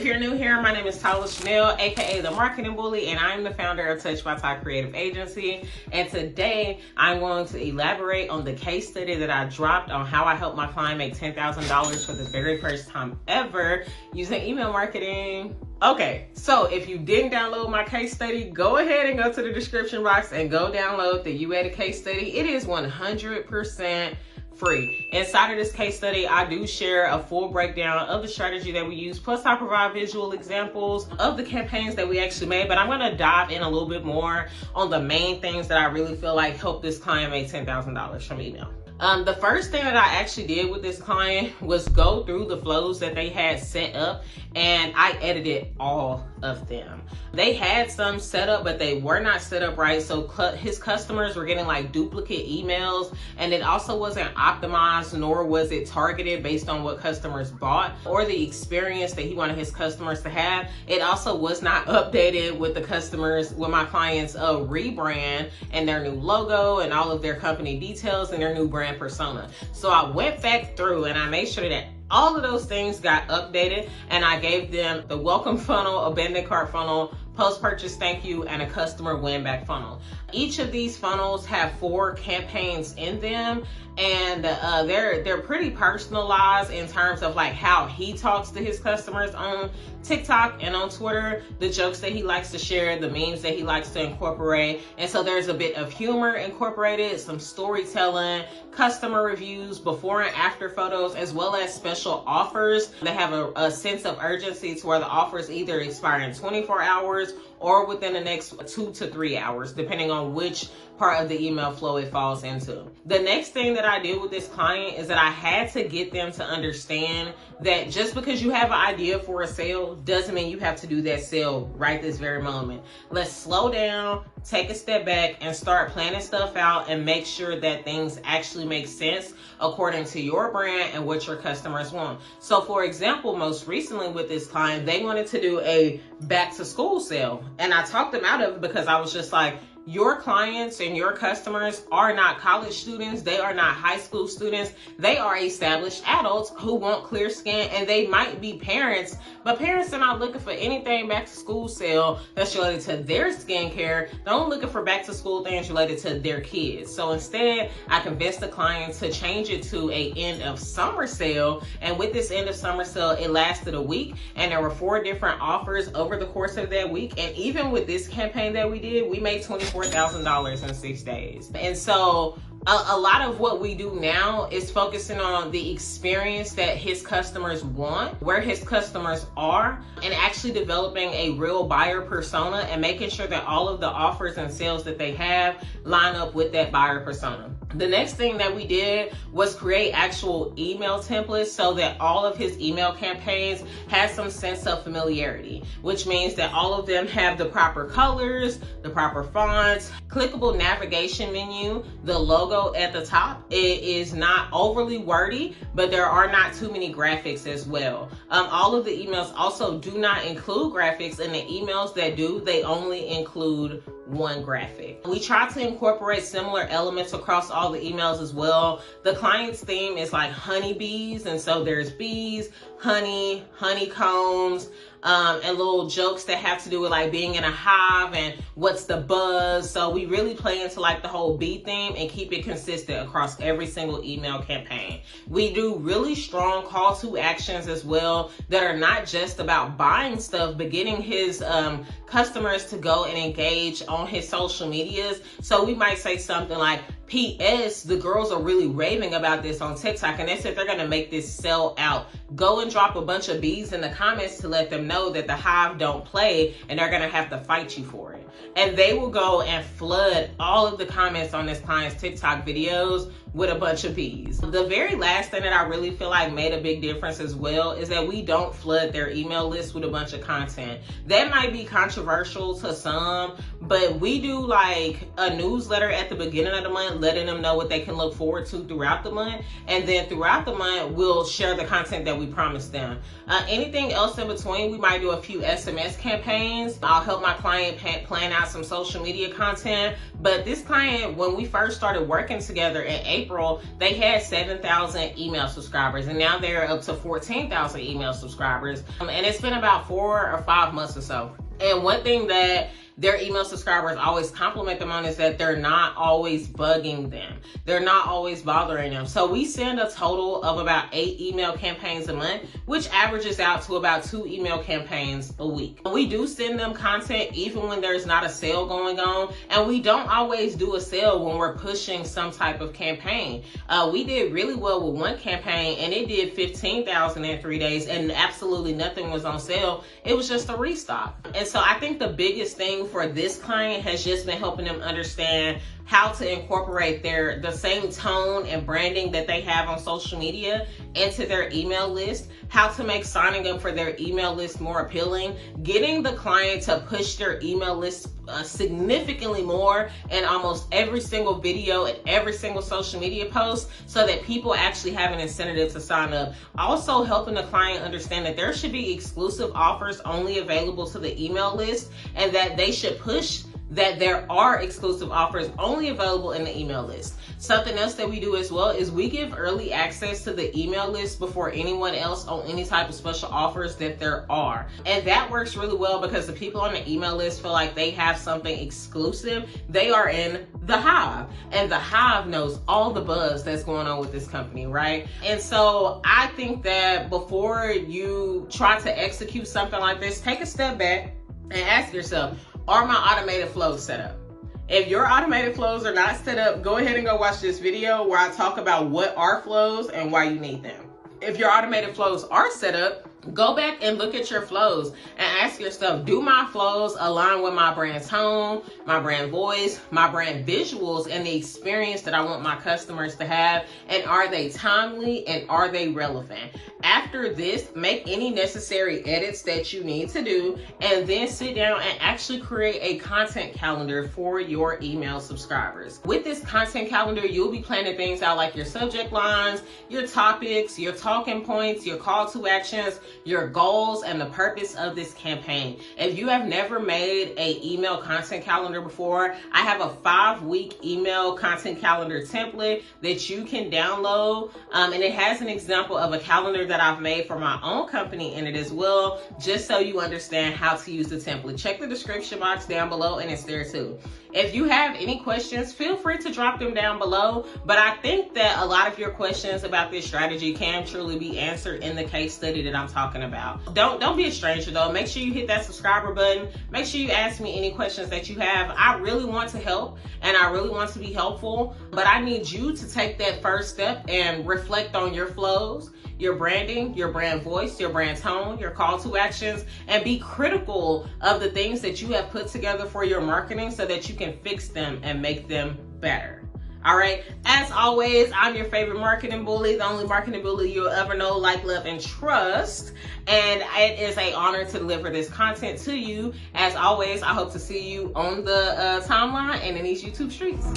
If you're new here, my name is Tyler Chanel, aka The Marketing Bully, and I'm the founder of Touch by Ty Creative Agency. And today I'm going to elaborate on the case study that I dropped on how I helped my client make $10,000 for the very first time ever using email marketing. Okay, so if you didn't download my case study, go ahead and go to the description box and go download the You Had a Case Study. It is 100% free. Inside of this case study, I do share a full breakdown of the strategy that we use, plus I provide visual examples of the campaigns that we actually made, but I'm gonna dive in a little bit more on the main things that I really feel like helped this client make $10,000 from email. The first thing that I actually did with this client was go through the flows that they had set up, and I edited all of them. They had some set up, but they were not set up right. So his customers were getting like duplicate emails, and it also wasn't optimized, nor was it targeted based on what customers bought or the experience that he wanted his customers to have. It also was not updated with the customers, with my clients' rebrand and their new logo and all of their company details and their new brand persona. So I went back through and I made sure that all of those things got updated, and I gave them the welcome funnel, abandoned cart funnel, post-purchase thank you, and a customer win back funnel. Each of these funnels have 4 campaigns in them, and they're pretty personalized in terms of like how he talks to his customers on TikTok and on Twitter, the jokes that he likes to share, the memes that he likes to incorporate. And so there's a bit of humor incorporated, some storytelling, customer reviews, before and after photos, as well as special offers that have a sense of urgency to where the offers either expire in 24 hours or within the next 2 to 3 hours, depending on which part of the email flow it falls into. The next thing that I did with this client is that I had to get them to understand that just because you have an idea for a sale doesn't mean you have to do that sale right this very moment. Let's slow down, take a step back, and start planning stuff out and make sure that things actually make sense according to your brand and what your customers want. So for example, most recently with this client, they wanted to do a back to school sale. And I talked them out of it because I was just like, your clients and your customers are not college students. They are not high school students. They are established adults who want clear skin, and they might be parents, but parents are not looking for anything back to school sale that's related to their skincare. They're only looking for back to school things related to their kids. So instead, I convinced the client to change it to a end of summer sale. And with this end of summer sale, it lasted a week, and there were 4 different offers over the course of that week. And even with this campaign that we did, we made $24,000 in 6 days. And so a lot of what we do now is focusing on the experience that his customers want, where his customers are, and actually developing a real buyer persona and making sure that all of the offers and sales that they have line up with that buyer persona. The next thing that we did was create actual email templates so that all of his email campaigns had some sense of familiarity, which means that all of them have the proper colors, the proper fonts, clickable navigation menu, the logo at the top. It is not overly wordy, but there are not too many graphics as well. All of the emails also do not include graphics, and the emails that do, they only include 1 graphic. We try to incorporate similar elements across all the emails as well. The client's theme is like honeybees, and so there's bees, honey, honeycombs, and little jokes that have to do with like being in a hive and what's the buzz. So we really play into like the whole bee theme and keep it consistent across every single email campaign. We do really strong call to actions as well that are not just about buying stuff, but getting his customers to go and engage on his social medias. So we might say something like, P.S. the girls are really raving about this on TikTok, and they said they're gonna make this sell out. Go and drop a bunch of bees in the comments to let them know that the hive don't play, and they're gonna have to fight you for it. And they will go and flood all of the comments on this client's TikTok videos with a bunch of bees. The very last thing that I really feel like made a big difference as well is that we don't flood their email list with a bunch of content. That might be controversial to some, but we do like a newsletter at the beginning of the month letting them know what they can look forward to throughout the month. And then throughout the month, we'll share the content that we promised them. Anything else in between, we might do a few SMS campaigns. I'll help my client plan out some social media content. But this client, when we first started working together in April, they had 7,000 email subscribers, and now they're up to 14,000 email subscribers. And it's been about 4 or 5 months or so. And one thing that their email subscribers always compliment them on is that they're not always bugging them. They're not always bothering them. So we send a total of about 8 email campaigns a month, which averages out to about 2 email campaigns a week. We do send them content even when there's not a sale going on. And we don't always do a sale when we're pushing some type of campaign. We did really well with one campaign, and it did 15,000 in 3 days, and absolutely nothing was on sale. It was just a restock. And so I think the biggest thing for this client has just been helping them understand how to incorporate the same tone and branding that they have on social media into their email list, how to make signing up for their email list more appealing, getting the client to push their email list significantly more in almost every single video and every single social media post so that people actually have an incentive to sign up. Also helping the client understand that there should be exclusive offers only available to the email list, and that they should push that there are exclusive offers only available in the email list. Something else that we do as well is we give early access to the email list before anyone else on any type of special offers that there are. And that works really well because the people on the email list feel like they have something exclusive. They are in the hive, and the hive knows all the buzz that's going on with this company, right? And so I think that before you try to execute something like this, take a step back and ask yourself, are my automated flows set up? If your automated flows are not set up, go ahead and go watch this video where I talk about what are flows and why you need them. If your automated flows are set up, go back and look at your flows and ask yourself, do my flows align with my brand tone, my brand voice, my brand visuals, and the experience that I want my customers to have? And are they timely and are they relevant? After this, make any necessary edits that you need to do, and then sit down and actually create a content calendar for your email subscribers. With this content calendar, you'll be planning things out like your subject lines, your topics, your talking points, your call to actions, your goals, and the purpose of this campaign. If you have never made a email content calendar before, I have a 5-week email content calendar template that you can download, and it has an example of a calendar that I've made for my own company in it as well, just so you understand how to use the template. Check the description box down below and it's there too. If you have any questions, feel free to drop them down below, but I think that a lot of your questions about this strategy can truly be answered in the case study that I'm talking about. Don't be a stranger though. Make sure you hit that subscriber button. Make sure you ask me any questions that you have. I really want to help and I really want to be helpful, but I need you to take that first step and reflect on your flows, your branding, your brand voice, your brand tone, your call to actions, and be critical of the things that you have put together for your marketing so that you can fix them and make them better. All right. As always, I'm your favorite marketing bully, the only marketing bully you'll ever know, like, love, and trust. And it is an honor to deliver this content to you. As always, I hope to see you on the timeline and in these YouTube streets.